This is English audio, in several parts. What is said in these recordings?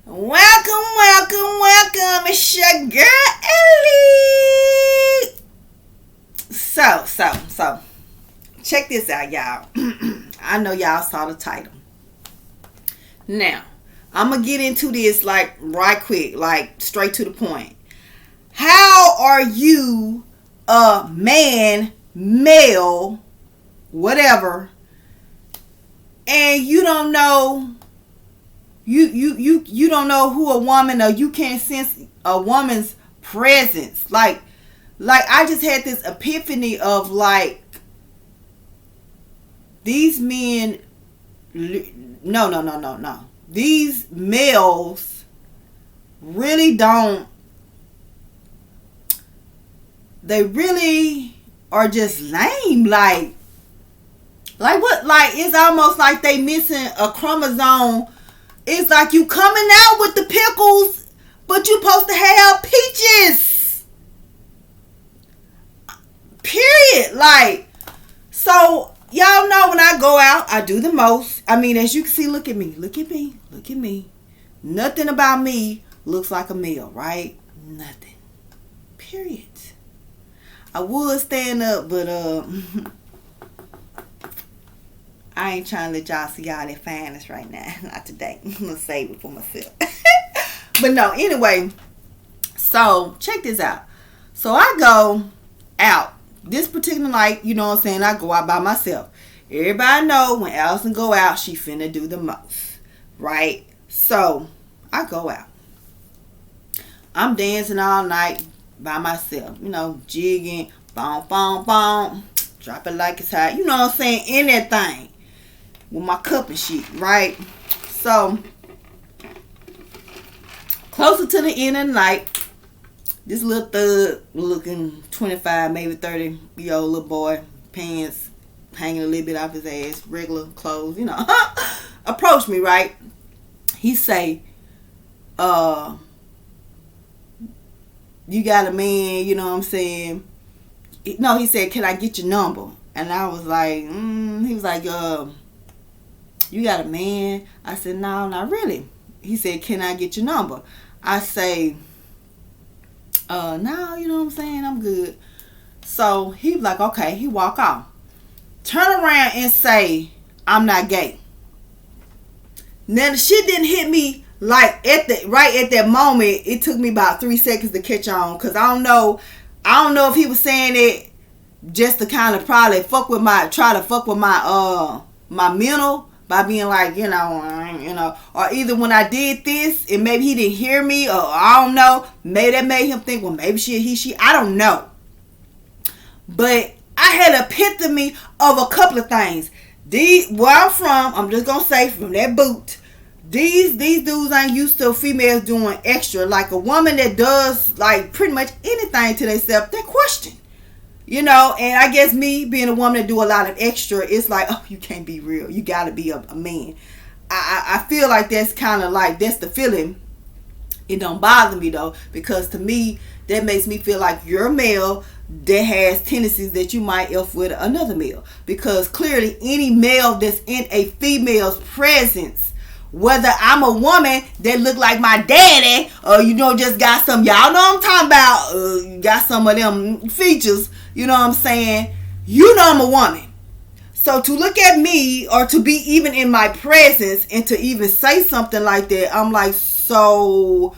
Welcome. It's your girl Ellie. So, check this out, y'all. I know y'all saw the title. Now, I'm gonna get into this like right quick, like straight to the point. How are you a man, male, whatever, and you don't know you don't know who a woman, or you can't sense a woman's presence? Like I just had this epiphany of like these men. No. These males really don't. They really are just lame. Like what? Like it's almost like they missing a chromosome. It's like you coming out with the pickles, but you supposed to have peaches. Period. Like, so y'all know when I go out, I do the most. I mean, as you can see, look at me. Nothing about me looks like a male, right? Nothing. Period. I would stand up, but I ain't trying to let y'all see all that fineness right now. Not today. I'm going to save it for myself. But no, anyway. So, check this out. So, I go out. This particular night, you know what I'm saying, I go out by myself. Everybody know when Allison go out, she finna do the most. Right? So, I go out. I'm dancing all night by myself. You know, jigging. Boom, boom, boom. Drop it like it's hot. You know what I'm saying? In that thing. With my cup and shit, right? So, closer to the end of the night, this little thug looking 25, maybe 30-year-old little boy, pants hanging a little bit off his ass, regular clothes, you know, approached me, right? He say, you got a man, you know what I'm saying? No, he said, can I get your number? And I was like, he was like, you got a man? I said, no, not really. He said, can I get your number? I say, no, you know what I'm saying? I'm good. So he was like, okay. He walk off. Turn around and say, I'm not gay. Now the shit didn't hit me like right at that moment. It took me about 3 seconds to catch on, because I don't know if he was saying it just to kind of probably try to fuck with my mental, by being like, you know, or either when I did this and maybe he didn't hear me, or I don't know, maybe that made him think, well, maybe she, I don't know. But I had an epiphany of a couple of things. Where I'm from, I'm just gonna say from that boot, these dudes ain't used to females doing extra. Like a woman that does like pretty much anything to themselves, they question. You know, and I guess me being a woman that do a lot of extra, it's like, oh, you can't be real. You got to be a man. I feel like that's kind of like, that's the feeling. It don't bother me though, because to me, that makes me feel like you're a male that has tendencies that you might F with another male. Because clearly any male that's in a female's presence, whether I'm a woman that look like my daddy, or you know, just got some, y'all know I'm talking about, got some of them features, you know what I'm saying? You know I'm a woman. So to look at me, or to be even in my presence, and to even say something like that, I'm like, so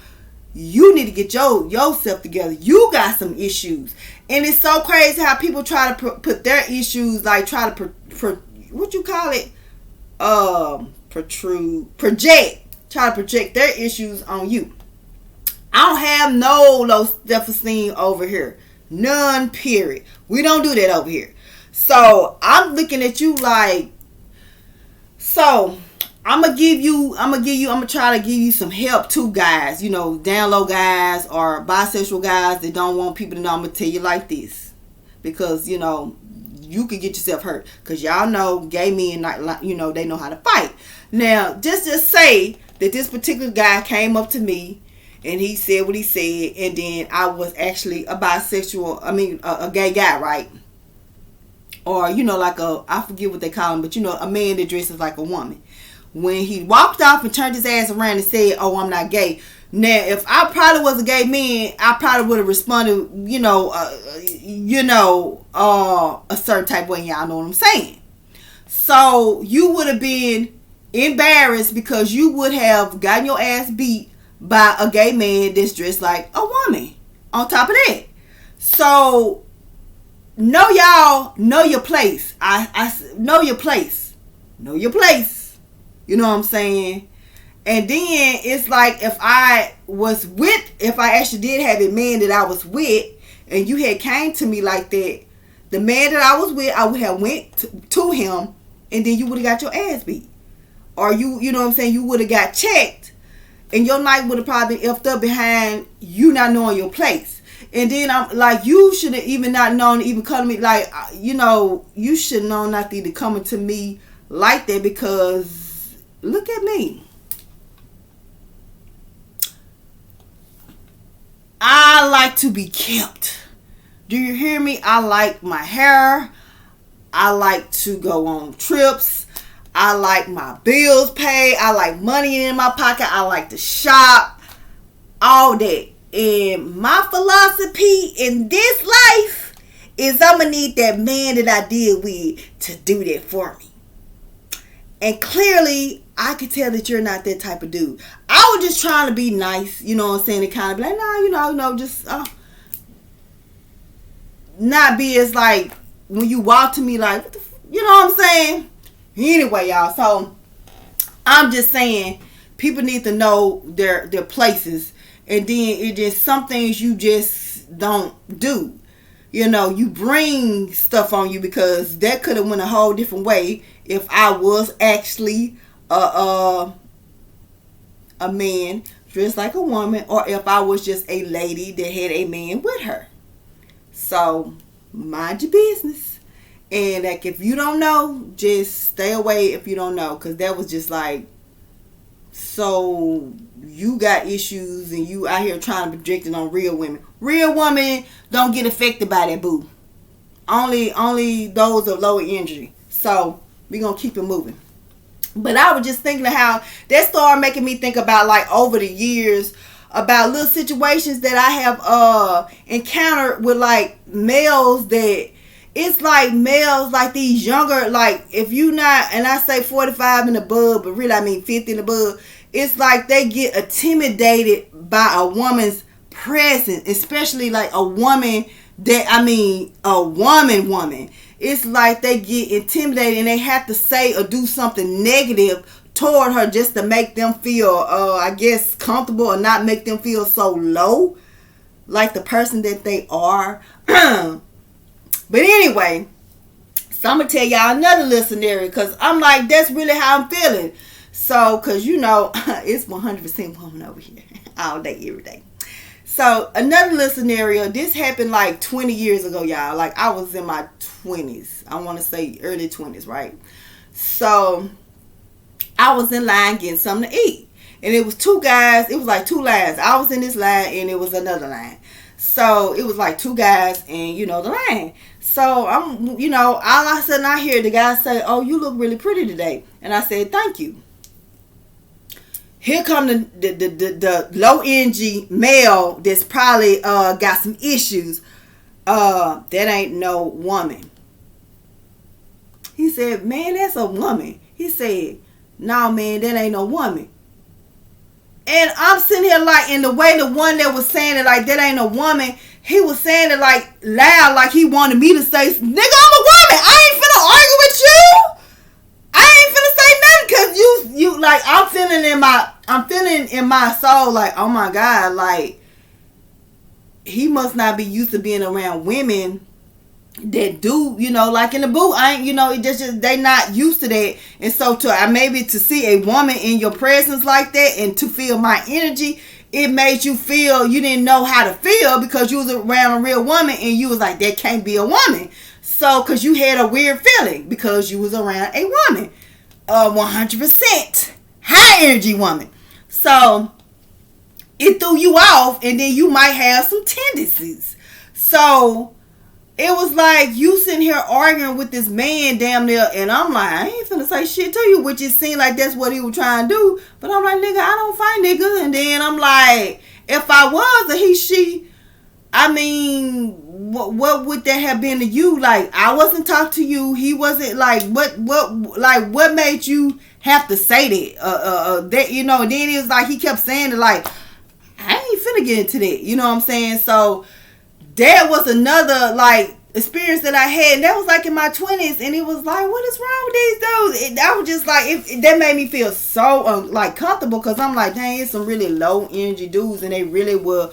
you need to get yourself together. You got some issues. And it's so crazy how people try to put their issues, like try to what you call it? Try to project their issues on you. I don't have no low self-esteem over here. None, period. We don't do that over here. So I'm looking at you like, so I'm gonna try to give you some help too, guys. You know, down low guys or bisexual guys that don't want people to know. I'm gonna tell you like this, because you know you could get yourself hurt. Because y'all know gay men, not, you know, they know how to fight. Now, just say that this particular guy came up to me and he said what he said, and then I was actually a bisexual, a gay guy, right? Or, you know, like I forget what they call him, but, you know, a man that dresses like a woman. when he walked off and turned his ass around and said, "Oh, I'm not gay." Now, if I probably was a gay man, I probably would have responded, a certain type of way. Y'all know what I'm saying. So you would have been embarrassed because you would have gotten your ass beat by a gay man that's dressed like a woman. On top of that, so know your place. I know your place. Know your place. You know what I'm saying? And then it's like if I actually did have a man that I was with, and you had came to me like that, the man that I was with, I would have went to him, and then you would have got your ass beat, or you know what I'm saying, you would have got checked, and your night would have probably been effed up behind you not knowing your place. And then I'm like, you should have even not known to even come to me, like, you should know not to even coming to me like that, because look at me. I like to be kept. Do you hear me? I like my hair. I like to go on trips. I like my bills paid. I like money in my pocket. I like to shop. All that. And my philosophy in this life is I'm going to need that man that I deal with to do that for me. And clearly, I could tell that you're not that type of dude. I was just trying to be nice, you know what I'm saying? To kind of be like, nah, just not be as like when you walk to me like, you know what I'm saying? Anyway, y'all, so I'm just saying people need to know their places, and then it just some things you just don't do. You bring stuff on you, because that could have went a whole different way if I was actually a man dressed like a woman, or if I was just a lady that had a man with her. So mind your business, and like if you don't know, just stay away if you don't know, because that was just like, so you got issues and you out here trying to project it on real women. Real women don't get affected by that, boo. Only those of lower energy. So we're gonna keep it moving. But I was just thinking of how that started making me think about, like, over the years, about little situations that I have encountered with, like, males that it's like males, like these younger, like, if you not, and I say 45 and above, but really I mean 50 and above, it's like they get intimidated by a woman's presence, especially like a woman a woman. It's like they get intimidated and they have to say or do something negative toward her just to make them feel, I guess, comfortable, or not make them feel so low, like the person that they are. But anyway, so I'm going to tell y'all another little scenario, because I'm like, that's really how I'm feeling. So, because it's 100% woman over here, all day, every day. So, another little scenario, this happened like 20 years ago, y'all. Like, I was in my 20s. I want to say early 20s, right? So, I was in line getting something to eat. And it was two guys. It was like two lines. I was in this line and it was another line. So, it was like two guys and, the line. So, I'm, all of a sudden I hear the guy say, "Oh, you look really pretty today." And I said, "Thank you." Here come the low energy male that's probably got some issues. That ain't no woman. He said, "Man, that's a woman." He said, "No, man, that ain't no woman." And I'm sitting here like, in the way the one that was saying it like that ain't no woman, he was saying it like loud, like he wanted me to say, "Nigga, I'm a woman. I ain't finna argue with you. I ain't finna say nothing," because you like, I'm feeling in my soul like, oh my God, like he must not be used to being around women that do, like in the booth. I ain't, it just they not used to that. And so maybe to see a woman in your presence like that and to feel my energy, it made you feel you didn't know how to feel, because you was around a real woman and you was like, that can't be a woman. So, because you had a weird feeling because you was around a woman, 100% high energy woman. So it threw you off, and then you might have some tendencies. So it was like you sitting here arguing with this man damn near, and I'm like, I ain't finna say shit to you, which it seemed like that's what he was trying to do. But I'm like, nigga, I don't fight niggas. And then I'm like, if I was a he, she, I mean, what would that have been to you? Like, I wasn't talking to you. He wasn't, like, what made you have to say that? That, you know, and then it was like, he kept saying it like, I ain't finna get into that. You know what I'm saying? So, that was another, like, experience that I had. And that was, like, in my 20s. And it was like, what is wrong with these dudes? I was just like, that made me feel so, like, comfortable. Because I'm like, dang, it's some really low energy dudes. And they really will,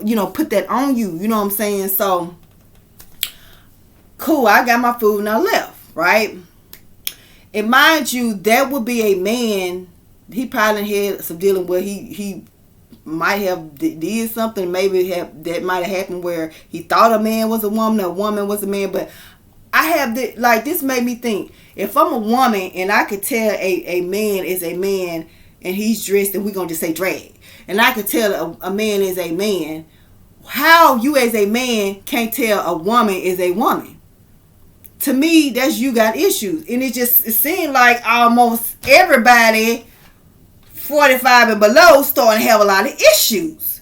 you know, put that on you. You know what I'm saying? So, cool. I got my food and I left, right? And mind you, that would be a man. He probably had some dealing where he might have did something, maybe that might have happened where he thought a man was a woman was a man. But I have this made me think, if I'm a woman and I could tell a man is a man and he's dressed, and we're gonna just say drag, and I could tell a man is a man, how you as a man can't tell a woman is a woman? To me, that's you got issues. And it seemed like almost everybody 45 and below starting to have a lot of issues.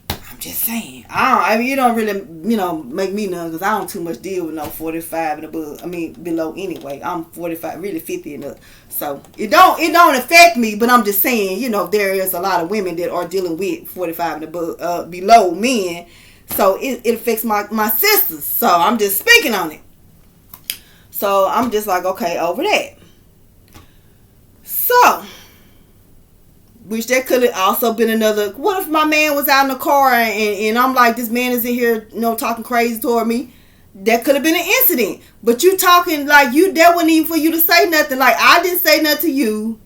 I'm just saying. I mean, you don't really, you know, make me none, because I don't too much deal with no 45 and above. I mean, below anyway. I'm 45, really 50 and up. So it don't affect me, but I'm just saying, you know, there is a lot of women that are dealing with 45 and above, below men. So it affects my sisters. So I'm just speaking on it. So I'm just like, okay, over that. So, which that could have also been another, what if my man was out in the car and I'm like, this man is in here, you know, talking crazy toward me? That could have been an incident. But you talking like that wasn't even for you to say nothing. Like, I didn't say nothing to you.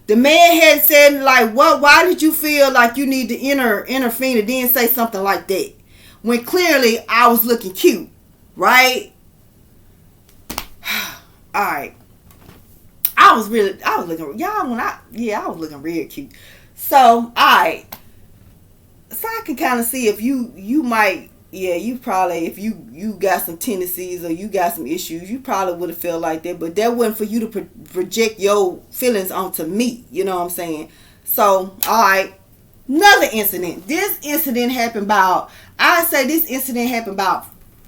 The man had said, like, why did you feel like you need to intervene and then say something like that? When clearly I was looking cute, right? Alright. I was looking, I was looking real cute. So, alright. So I can kind of see if you might, you probably, if you got some tendencies or you got some issues, you probably would have felt like that. But that wasn't for you to project your feelings onto me. You know what I'm saying? So, alright. Another incident. This incident happened about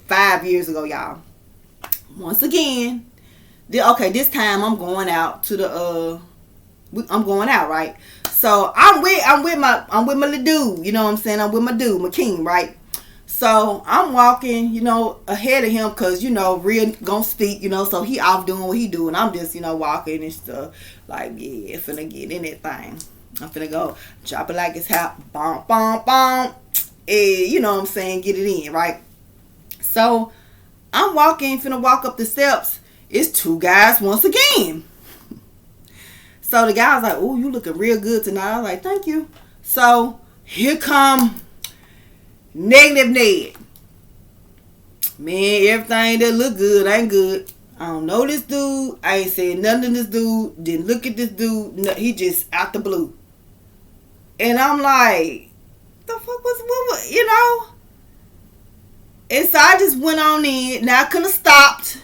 5 years ago, y'all. Once again, this time I'm going out to I'm going out, right? So I'm with my little dude, you know what I'm saying? I'm with my dude, my king, right? So I'm walking, you know, ahead of him, cause you know, real gonna speak, you know, so he off doing what he doing. I'm just, you know, walking and stuff, like, yeah, finna get in that thing. I'm finna go drop it like it's hot, bomb, bomb, bomb, you know what I'm saying? Get it in, right? So I'm walking, finna walk up the steps. It's two guys once again. So the guy was like, "Ooh, you looking real good tonight." I was like, "Thank you." So here come Negative Ned. Man, everything that look good ain't good. I don't know this dude. I ain't saying nothing to this dude. Didn't look at this dude. No, he just out the blue. And I'm like, the fuck was, you know? And so I just went on in. Now I could have stopped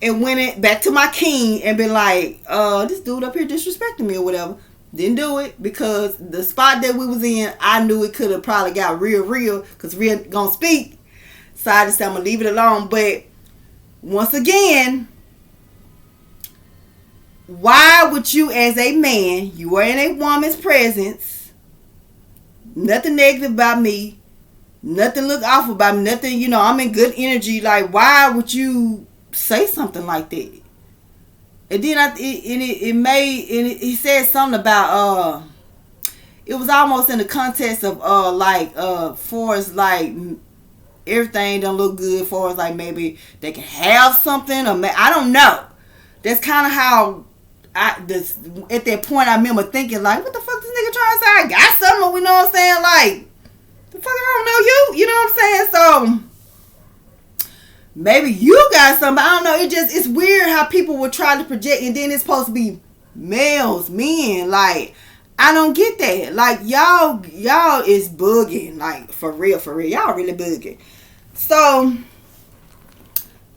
and went it back to my king and been like, this dude up here disrespecting me or whatever. Didn't do it because the spot that we was in, I knew it could have probably got real because real gonna speak. So I just said I'm gonna leave it alone. But once again, why would you as a man, you are in a woman's presence, nothing negative about me, nothing look awful about me, nothing, you know, I'm in good energy. Like, why would you say something like that? And then he said something about it was almost in the context of for as like everything don't look good, for as like maybe they can have something, or I don't know. That's kind of how at that point I remember thinking like, what the fuck this nigga trying to say? I got something, you know what I'm saying? Like, the fuck, I don't know you know what I'm saying? So maybe you got something. I don't know. It's weird how people will try to project, and then it's supposed to be males, men. Like, I don't get that. Like, y'all is bugging. Like, for real. Y'all really bugging. So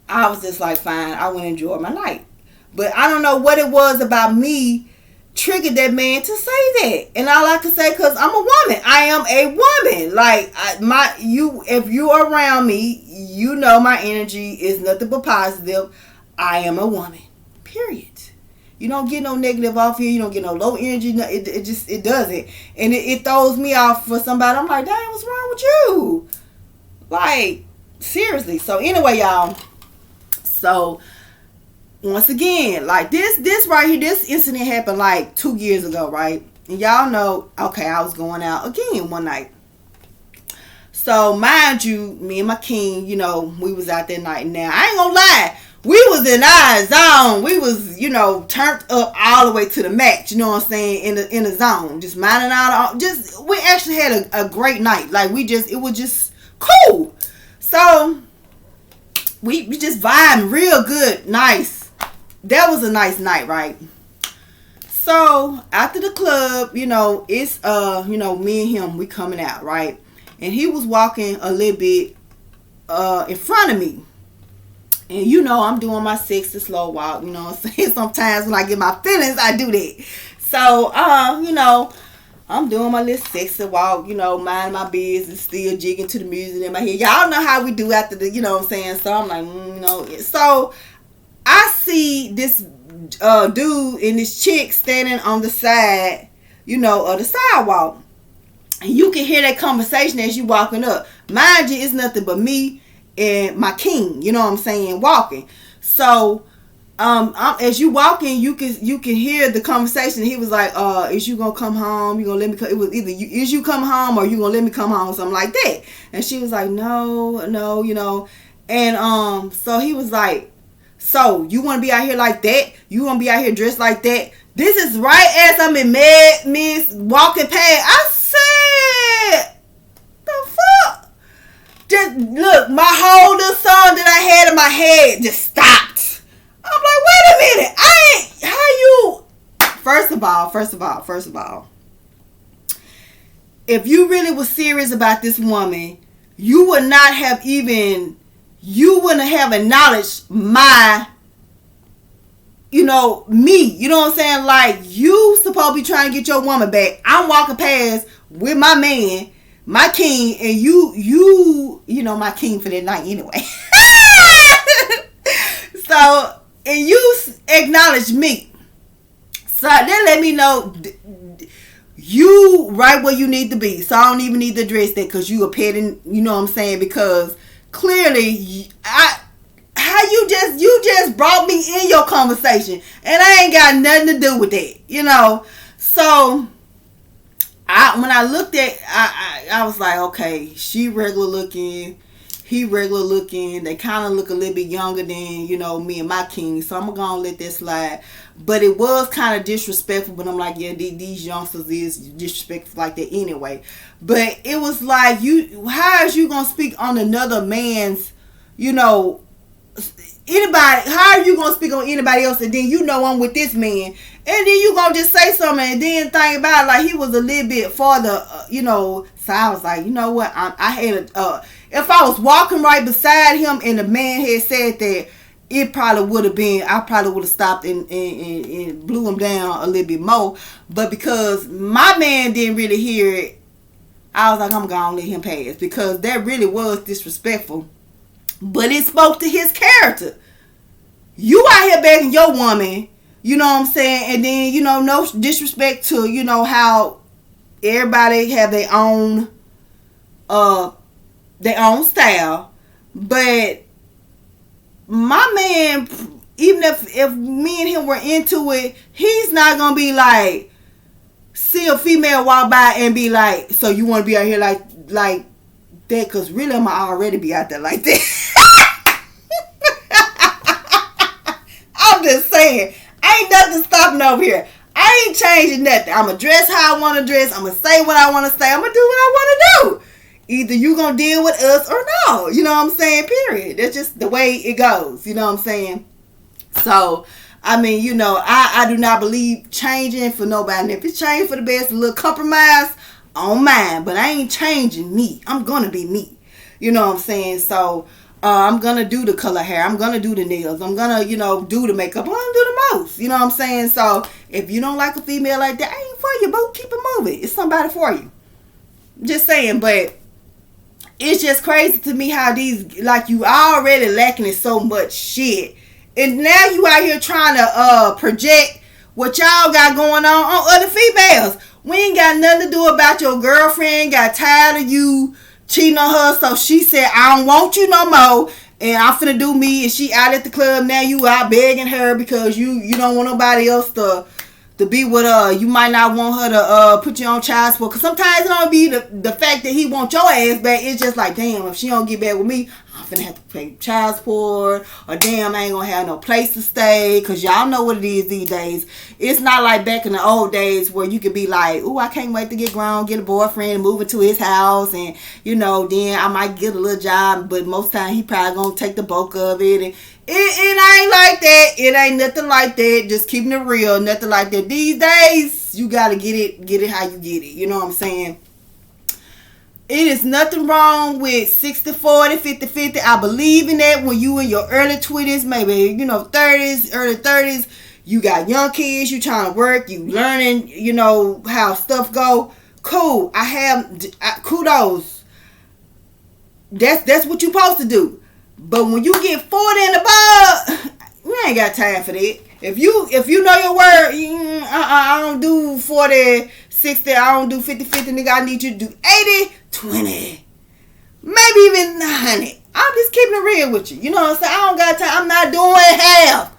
I was just like, fine, I went and enjoy my night. But I don't know what it was about me triggered that man to say that. And all I can say, because I'm a woman. I am a woman. Like, if you are around me, you know my energy is nothing but positive. I am a woman. Period. You don't get no negative off here. You don't get no low energy. No, it doesn't. And it throws me off for somebody. I'm like, dang, what's wrong with you? Like, seriously. So anyway, y'all. So once again, like this right here, this incident happened like 2 years ago, right? And y'all know, okay, I was going out again one night. So mind you, me and my king, you know, we was out that night. Now I ain't gonna lie, we was in our zone. We was, you know, turned up all the way to the max. You know what I'm saying? In the zone, just minding out. We actually had a great night. Like it was just cool. So we just vibing real good, nice. That was a nice night, right? So after the club, you know, it's you know, me and him, we coming out, right? And he was walking a little bit in front of me. And you know, I'm doing my sexy slow walk, you know what I'm saying? Sometimes when I get my feelings, I do that. So, you know, I'm doing my little sexy walk, you know, mind my business, still jigging to the music in my head. Y'all know how we do after the, you know what I'm saying? So I'm like, you know. So I see this dude and this chick standing on the side, you know, of the sidewalk. And you can hear that conversation as you walking up. Mind you, it's nothing but me and my king, you know what I'm saying, walking. So as you walking, you can hear the conversation. He was like, is you gonna come home? You gonna let me come? It was either is you come home or you gonna let me come home, something like that. And she was like, no, you know. And so he was like, so you want to be out here like that? You want to be out here dressed like that? This is right as I'm in Mad Miss walking past. I said, the fuck? Just look, my whole little song that I had in my head just stopped. I'm like, wait a minute. How you? First of all, if you really was serious about this woman, you would not have even, you wouldn't have acknowledged my, you know, me. You know what I'm saying? Like, you supposed to be trying to get your woman back. I'm walking past with my man, my king, and you know, my king for that night anyway. So, and you acknowledge me. So that let me know you right where you need to be. So I don't even need to address that because you a petting, you know what I'm saying? Because clearly, how you just brought me in your conversation, and I ain't got nothing to do with that, you know. So when I looked at, I was like, okay, she regular looking, he regular looking. They kind of look a little bit younger than, you know, me and my king. So I'm gonna let that slide. But it was kind of disrespectful. But I'm like, yeah, these youngsters is disrespectful like that anyway. But it was like, how is you gonna speak on another man's, you know, anybody? How are you gonna speak on anybody else? And then you know I'm with this man, and then you gonna just say something, and then think about it, like he was a little bit farther, you know. So I was like, you know what? I had if I was walking right beside him and the man had said that, it probably would have been, I probably would have stopped and blew him down a little bit more. But because my man didn't really hear it, I was like, I'm gonna let him pass, because that really was disrespectful. But it spoke to his character. You out here begging your woman, you know what I'm saying? And then, you know, no disrespect to, you know, how everybody have their own style. But my man, even if me and him were into it, he's not gonna be like, see a female walk by and be like, so you want to be out here like that? Because really I'm already be out there like that. I'm just saying, ain't nothing stopping over here. I ain't changing nothing. I'm going to dress how I want to dress. I'm going to say what I want to say. I'm going to do what I want to do. Either you going to deal with us or no. You know what I'm saying? Period. That's just the way it goes. You know what I'm saying? So, I mean, you know, I do not believe changing for nobody. And if it's changed for the best, a little compromise on mine. But I ain't changing me. I'm going to be me. You know what I'm saying? So I'm gonna do the color hair. I'm gonna do the nails. I'm gonna, do the makeup. I'm gonna do the most. You know what I'm saying? So if you don't like a female like that, ain't for you, boo. Keep it moving. It's somebody for you. Just saying, but it's just crazy to me how these, like, you already lacking in so much shit, and now you out here trying to project what y'all got going on other females. We ain't got nothing to do about your girlfriend got tired of you cheating on her, so she said, I don't want you no more, and I'm finna do me, and she out at the club. Now you out begging her because you don't want nobody else to be with her. You might not want her to put you on child support, because sometimes it don't be the fact that he want your ass back. It's just like, damn, if she don't get back with me, I'm finna have to pay child support, or damn, I ain't gonna have no place to stay, because y'all know what it is these days. It's not like back in the old days where you could be like, ooh, I can't wait to get grown, get a boyfriend, and move into his house, and then I might get a little job, but most time he probably gonna take the bulk of it. And it ain't like that. It ain't nothing like that. Just keeping it real, nothing like that. These days, you gotta get it how you get it. You know what I'm saying? It is nothing wrong with 60-40, 50-50. I believe in that when you in your early 20s, maybe, 30s, early 30s, you got young kids, you trying to work, you learning, how stuff go. Cool. Kudos. That's what you supposed to do. But when you get 40 and above, you ain't got time for that. If you know your word, I don't do 40, 60, I don't do 50, nigga. I need you to do 80, 20, maybe even 90. I'm just keeping it real with you. You know what I'm saying? I don't got time. I'm not doing half.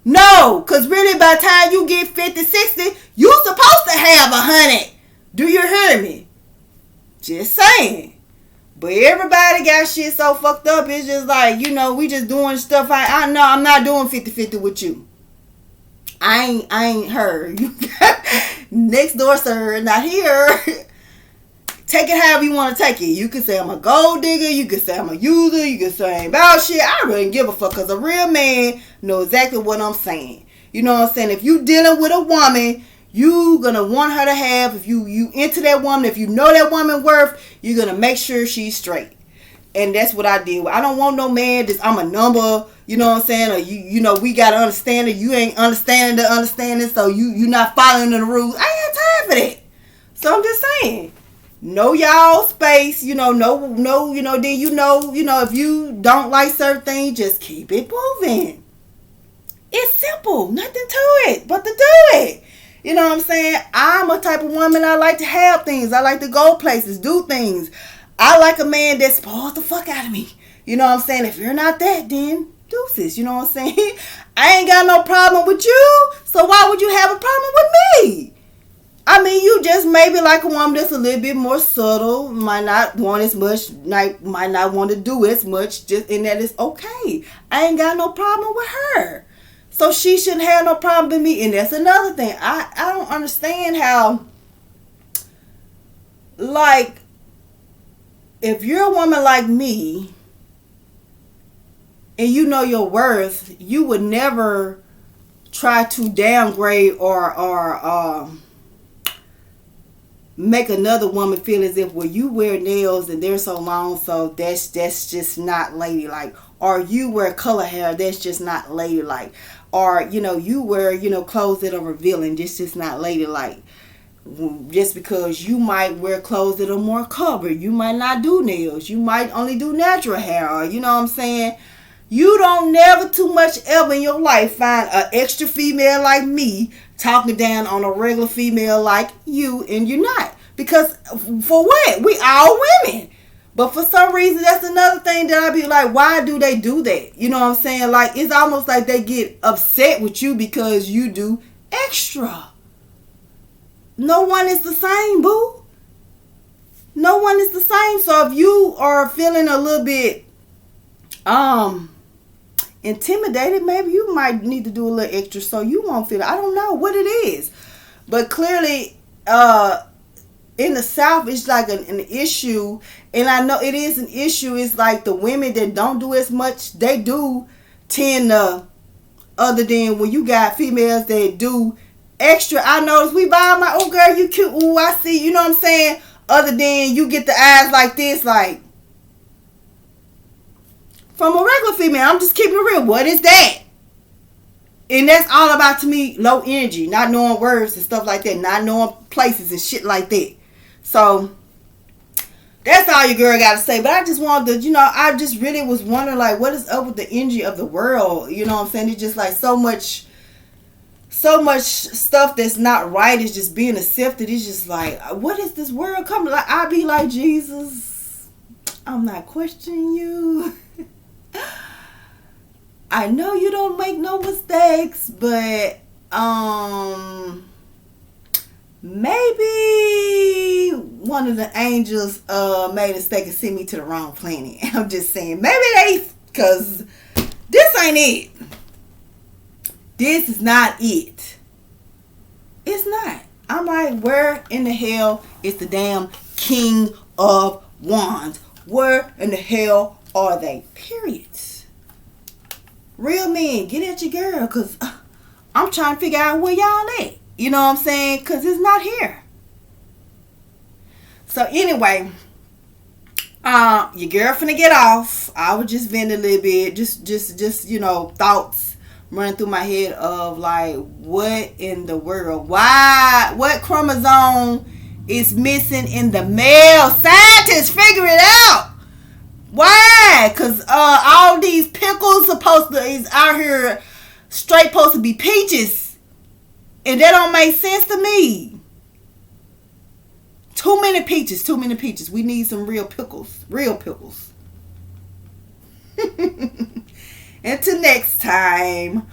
No, because really by the time you get 50, 60, you supposed to have 100. Do you hear me? Just saying. But everybody got shit so fucked up. It's just like, we just doing stuff. I know I'm not doing 50-50 with you. I ain't her. You next door, sir, not here. Take it however you want to take it. You can say I'm a gold digger. You can say I'm a user. You can say I ain't about shit. I really don't give a fuck, because a real man know exactly what I'm saying. You know what I'm saying? If you dealing with a woman, you gonna want her to have, if you into that woman, if you know that woman worth, you're gonna make sure she's straight. And that's what I did. I don't want no man that's, I'm a number, you know what I'm saying? Or we gotta understand it. You ain't understanding the understanding, so you not following the rules. I ain't got time for that. So I'm just saying, know y'all space, then if you don't like certain things, just keep it moving. It's simple, nothing to it but to do it. You know what I'm saying? I'm a type of woman, I like to have things. I like to go places, do things. I like a man that spoils the fuck out of me. You know what I'm saying? If you're not that, then deuces. You know what I'm saying? I ain't got no problem with you, so why would you have a problem with me? I mean, you just maybe like a woman that's a little bit more subtle, might not want as much, might not want to do as much, and that is okay. I ain't got no problem with her. So she shouldn't have no problem with me. And that's another thing. I don't understand how, like, if you're a woman like me and you know your worth, you would never try to downgrade or make another woman feel as if, well, you wear nails and they're so long, so that's just not ladylike. Or you wear color hair, that's just not ladylike. Or, you wear, clothes that are revealing, just not ladylike. Just because you might wear clothes that are more covered. You might not do nails. You might only do natural hair. Or, you know what I'm saying? You don't never too much ever in your life find an extra female like me talking down on a regular female like you, and you're not. Because for what? We all women. But for some reason, that's another thing that I be like, why do they do that? You know what I'm saying? Like, it's almost like they get upset with you because you do extra. No one is the same, boo. No one is the same. So if you are feeling a little bit intimidated, maybe you might need to do a little extra so you won't feel it. I don't know what it is. But clearly, in the South, it's like an issue, and I know it is an issue. It's like the women that don't do as much, they do tend to, other than when you got females that do extra. I notice we buy my, oh girl, you cute, ooh, I see, you know what I'm saying? Other than you get the eyes like this, like, from a regular female. I'm just keeping it real. What is that? And that's all about, to me, low energy. Not knowing words and stuff like that. Not knowing places and shit like that. So, that's all your girl got to say. But I just wanted to, I just really was wondering, like, what is up with the energy of the world? You know what I'm saying? It's just like so much stuff that's not right is just being accepted. It's just like, what is this world coming? Like, I be like, Jesus, I'm not questioning you. I know you don't make no mistakes, but maybe one of the angels made a mistake and sent me to the wrong planet. I'm just saying, maybe because this ain't it. This is not it. It's not. I'm like, where in the hell is the damn King of Wands? Where in the hell are they? Period. Real men, get at your girl, because I'm trying to figure out where y'all at. You know what I'm saying? Because it's not here. So anyway, your girl finna get off. I was just venting a little bit. Just thoughts running through my head of like, what in the world? Why? What chromosome is missing in the male? Scientists figure it out. Why? Because all these pickles is out here straight supposed to be peaches. And that don't make sense to me. Too many peaches. We need some real pickles. Until next time,